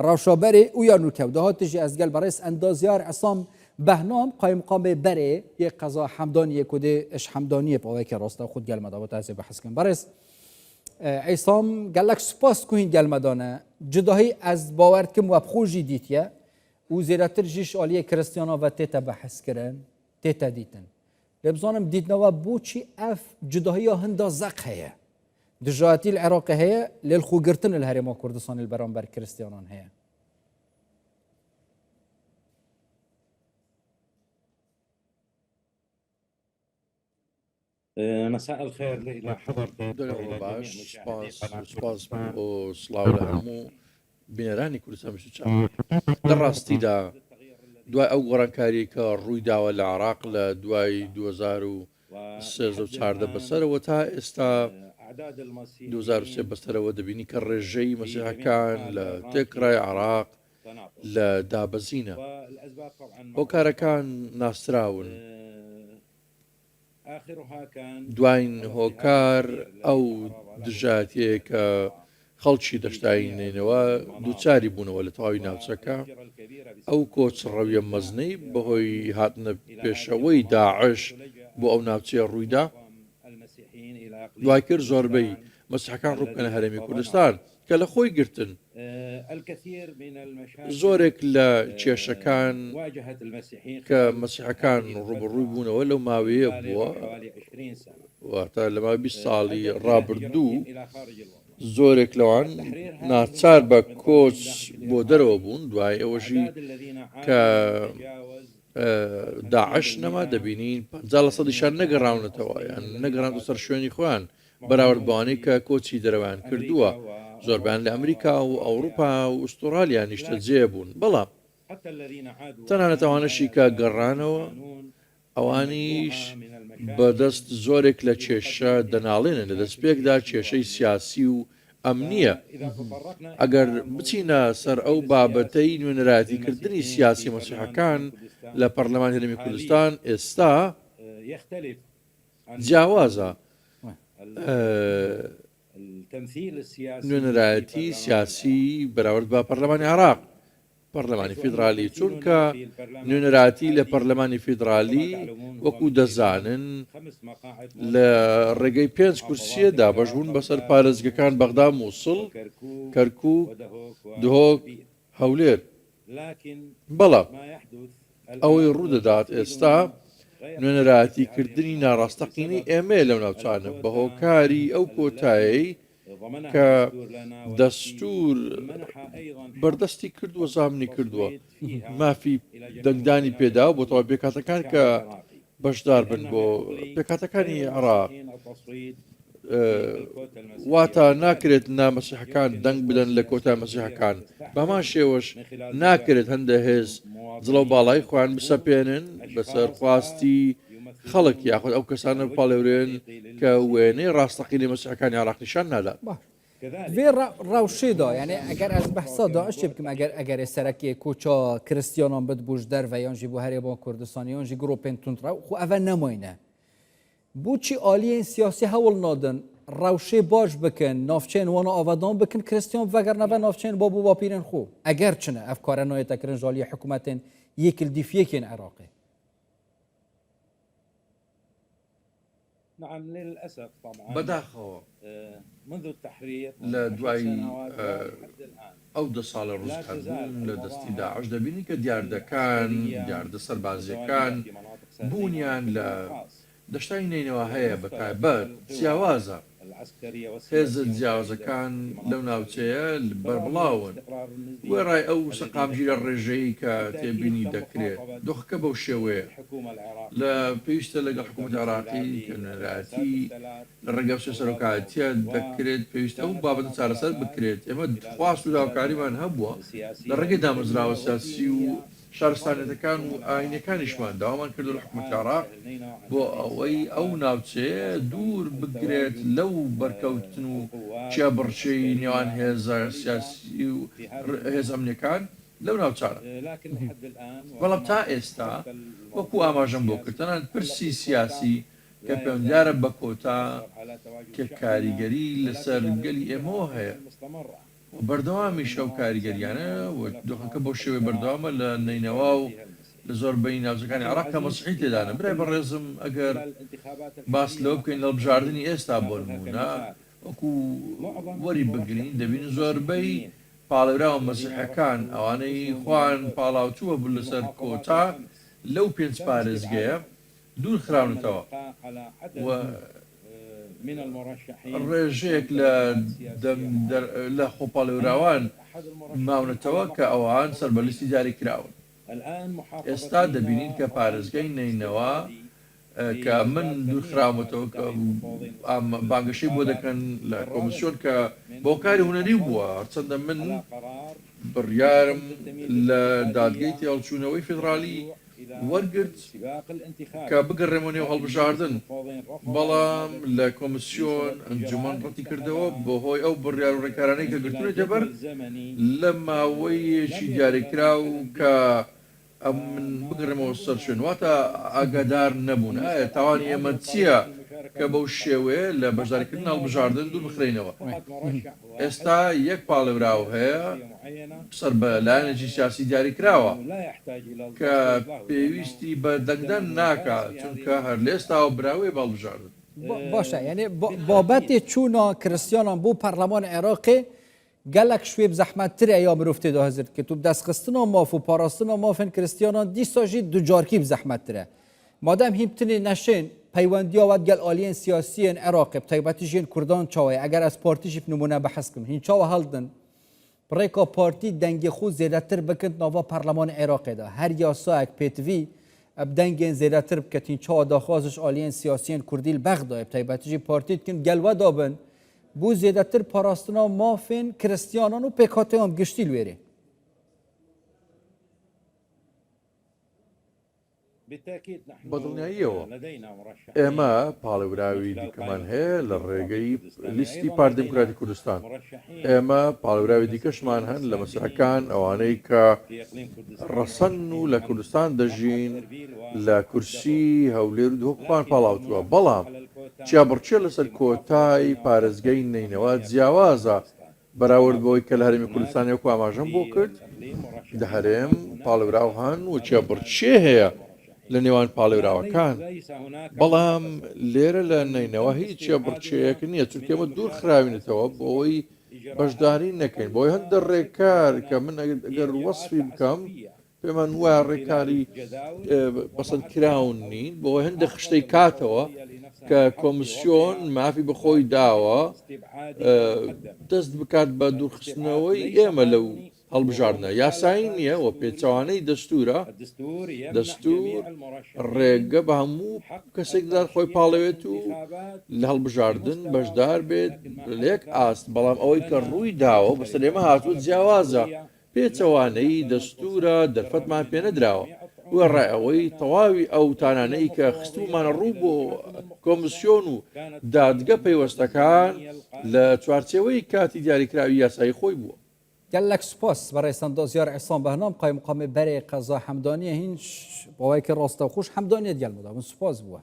راشابري ويا نوكودها تجي أزجل برئيس أندازيار عصام بهنام قايم قام بري يقضى حمدانية كده إيش حمدانية بقولك راستا خود جل مدابات هذا بحث كن برئيس عصام قال لك سپاس كوين جل مدانه جداهي از باورد كم وبخوجي ديتيا وزيراتر جيش آلية كريستيانا و تيتا بحث كرن تيتا ديتن لبزانم ديتنا بوشي اف جداهي هندا زق هي دجاتي العراق هي للخو قرتن الهرم كردستان البرامبر كريستيانان هي مساء الخير إلى حضرتك دلوا باش سپاس بۆ سڵاو لە هەموو بینەرانی کوردستان بەشتوچە لە ڕاستیدا دوای ئەو گۆڕانکاری کە ڕووی داوە لە عێراق لە دوای 2013 بەسەرەوە تا ئێستا 2023 بەسەرەوە دەبینی کە ڕێژەی مەسیحەکان لە تێکڕای عێراق لە دابەزینە هۆکارەکان ناسراون دوین هۆکار ئەو دژاتەیە کە خەڵکی دەشتاینێنەوە دووچاری بوونەوە لە تەواوی ناوچەکە ئەو کۆچڕەویە مەزنەی بەهۆی هاتنە پێشەوەی داعش بۆ ئەو ناوچەیە ڕوویدا دوای کرد زۆربەی مەسیحەکان ڕووبکەنە هەرێمی کوردستان کە لە خۆی گرتن زۆرێک لە کێشەکان کە مەسیحەکان ڕوبڕووی بوونەوە لەو ماوەیە بووە واتە لە ماوەی 20 ساڵی ڕابردوو زۆرێک لەوان ناچار بە کۆچ بۆ دەرەوە بوون دوای ئەوەژی کە داعش نەما دەبینین 50% نەگەڕاونەتەوە یان نەگەڕان سەر شوێنی خۆیان بەراورد بەوانەی کە کۆچی دەرەوەیان کردووە زۆربیان لە ئەمریکا و ئەوروپا و ئوسترالیا نیشتە جێ بوون بەڵام تەنانەت ئەوانەشی کە گەڕانەوە ئەوانیش بەدەست زۆرێک لە کێشە دەناڵێنن لە دەستپێکدا کێشەی سیاسی و ئەمنیە ئەگەر بچینە سەر ئەو بابەتەی نوێنەرایەتیکردنی سیاسی مەسیحەکان لە پەرلەمانی هەرێمی کوردستان ئێستا جیاوازە نوێنەرایەتی سیاسی بەراورد بە پەرلەمانی عێراق پەرلەمانی فیدرالی چونکە نوێنەرایەتی لە پەرلەمانی فیدرالی وەکو دەزانن لە ڕێگەی 5 کورسیەدا بەشبوون بەسەر پارێزگەکان بەغدا مووسڵ کەرکووک دهۆک هەولێر بەڵام ئەوەی ڕوودەدات ئێستا نوێنەرایەتیکردنی ناڕاستەقینی ئێمە لەو ناوچانە بە هۆکاری ئەو کۆتایی کە دەستور بەردەستی کردووە زامنی کردووە مافی دەنگدانی پێداوە بۆ تەواو پێکاتەکان کە بەشدار بن بۆ پێکاتەکانی عێراق واتە ناکرێت نامەسیحەکان دەنگ بدەن لە کۆتا مەسیحەکان بەمان شێوەش ناکرێت هەندە هێز جڵە و باڵای خۆیان بسەپێنن بەسەر خواستی خەڵک یاخود ئەو کەسانە پاڵێورێن کە وێنەی ڕاستەقینی مەسیحەکانی عێراق نیشان نادات في راوشيدا يعني اگر از بحثا داعش بكم اگر سرکی کوچا کریستیانان بد بوجدر و یان جیبو هریبان کردستانیان جی گروپن تونترا خو اول نماینه بوچی عالی سیاسی هول نادن روشی باش بکن نافچین وانا آودان بکن کریستیان وگر نبا نافچین بابو باپیرن خو اگر چنه افکار نایت کرن جالی حکومت یکل دیفیکین عراقی نعم للأسف طبعا بەداخەوە منذ التحرير لە دوای ئەو 10 ساڵە ڕووسکردن لە دەستی داعش دەبینی کە دیاردەکان دیاردە سەربازیەکان بوونیان لە دەشتای نینەوە هەیە بەتایبەت جیاوازە هێزە جیاوازەکان لەو ناوچەیە بەربڵاون وێڕای ئەو سەقامگیرە ڕێژەیە کە تێبینی دەکرێت دۆخەکە بەو شێوەیە لە پێویستە لەگەڵ حکوومەتی عێراقی کە نوێنەرایەتی لە ڕێگە سەرۆکایەتیە دەکرێت پێویستە ئەو بابەتە چارەسەر بکرێت ئێمە خواست و داواکاریمان هەبووە لە ڕێگەی دامەزراوە سیاسی و شارستانەتەکان و ئاینەکانیشمان داوامان کردو لە حکوومەتی عێراق بۆ ئەوەی ئەو ناوچەیە دوور بگرێت لەو بەرکەوتن و چیابڕچەی نێوان هێزە سیاسی و هێز ئەمنیەکان لەو ناوچانە بەڵام تا ئێستا وەکو ئاماژەم بۆ کردنان پرسی سیاسی کە پەیوەندیارە بە کۆتا کە کاریگەری لەسەر گەلی ئێمەوە هەیە بەردەوامی شەو کاریگەریانە و دۆخەکە بۆ شێوەی بەردەوامە لە نینەوا و لە زۆربەی ناوچەکانی عێراق کە مەسیحی تێدانە. برای بەڕێزم ئەگەر باس لەوە بکەین لە هەڵبژاردننی ئێستا بۆ نمونە وەکو وەری بگرین دەبین زۆربەی پاڵێراوە مەسیحەکان ئەوانەی خوان پاڵاوچووە بوو لەسەر کۆتا لەو پێنج پارێزگەیە دوور خراونەتەوە ڕێژەیەک لە خۆپاڵێراوان ماونەتەوە کە ئەوان سەربەلیستی دیاری کراون. ئێستا دەبینین کە پارێزگەی نینەوە کە من دوور خراوەتەوە کە بانگەشەی بۆ دەکەن لە کۆمسیۆن کە بۆ کاری هونەری بووە هەرچەندە من بڕیارم لە دادگەی تێهەڵچوونەوەی فێدرالی وەرگرت کە بگەڕێمە نێو هەڵبژاردن، بەڵام لە کۆمسیۆن ئەنجومەن ڕەتی کردەوە بۆ هۆی ئەو بڕیار و ڕێکارانەی کە گرتوونێتە بەر لە ماوەیەکی دیاریکراو کە من بگەڕێمەوە سەر شوێن. واتە ئاگادار نەبوون ئایا تاوانی ئێمە چییە کە بەو شێوەیە لە بەشداریکردن هەڵبژاردن دوور بخرێنەوە. ئێستا یەک پاڵێراو هەیە سەر بە لایەنێکی سیاسی دیاری کراوە کە پێویستی بە دەنگدان ناکات چونکە هەر لە ئێستاوە براوێ بەڵبژاردن. باشە یعنی بابەتی چوونە کریسیانان بۆ پەرلەمان عێراقی gelek şwê bi zehmettirê ya mirov tê da hezir dike. Tu bi destxistina maf û parastina mafên kiristiyanan dîsa jî du carkî bi zehmettir e. Madem hîmtinê neşên peywendiya we gel aliyên siyasiyên Iraqê bi taybetî jiyên Kurdan çawa ye. Eger ez partî jî nimûne behs kim. Hîn çawa heldin bi rêka partî dengê xwe zêdetir bikin nava Perlemanê Iraqê de. Her yasayek pêtivî eb dengên zêdetir biketin çawa daxwaziş aliyên siyasiyên Kurdî li Bexdayê bi taybetî jî partî dikin gel we dabin بو زیادتر پاراستنا مافین کریستیانان و پکاتی هم گشتی لویره. بەدڵنیاییەوە ئێمە پاڵێوراوی دیکەمان هەیە لە ڕێگەی لیستی پارتی دموکراتی کوردستان. ئێمە پاڵێوراوی دیکەشمان هەن لە مەسیحەکان ئەوانەی کە ڕەسەن و لە کوردستان دەژین لە کورسی هەولێر و دۆخمان پاڵاوتووە، بەڵام چیابڕچێ لەسەر کۆتای پارێزگەی نینەوە جیاوازە بەراورد بەوەی کە لە هەرێمی کوردستانی وەکو ئاماژەم بۆ کرد لە هەرێم پاڵێوراو هەن و چیابڕچێ هەیە لە نێوان پاڵێوراوەکان، بەڵام لێرە لە نینەوە هیچ چیابڕچەیەک نییە چونکە ئێمە دوور خراوینێتەوە بۆەوەی بەشداری نەکەین. بۆی هەندە ڕێکار کە من ئەگەر وەسفی بکەم پێمان وایە ڕێکاری پەسەند کراون نین بۆی هەندە خشتەی کاتەوە کە کۆمسیۆن مافی بەخۆی داوە دەست بکات بە دوورخستنەوەی ئێمە لەو هەڵبژاردنە. یاسایی نییە و پێچەوانەی دەستورە دەستور ڕێگە بە هەموو کەسێکدار خۆی پاڵەوێت و لە هەڵبژاردن بەشدار بێت لە یەک ئاست، بەڵام ئەوەی کە ڕووی داوە بەسەر ئێمە هاتووە جیاوازە پێچەوانەی دەستورە دەرفەتمان پێ نەدراوە وە ڕێەوەی تەواوی ئەو تانانەی کە خستومانە ڕوو بۆ کۆمسیۆن و دادگە پەیوەستەکان لە چوارچێوەی کاتی دیاریکراوی یاسایی خۆی بووە. gelek spas berê Sendaziyar Ihsan Behnam qayimqamê berê qeza hemdaniye hîn bawayekî rastexûş hemdaniyê gelmeda min spas bûye.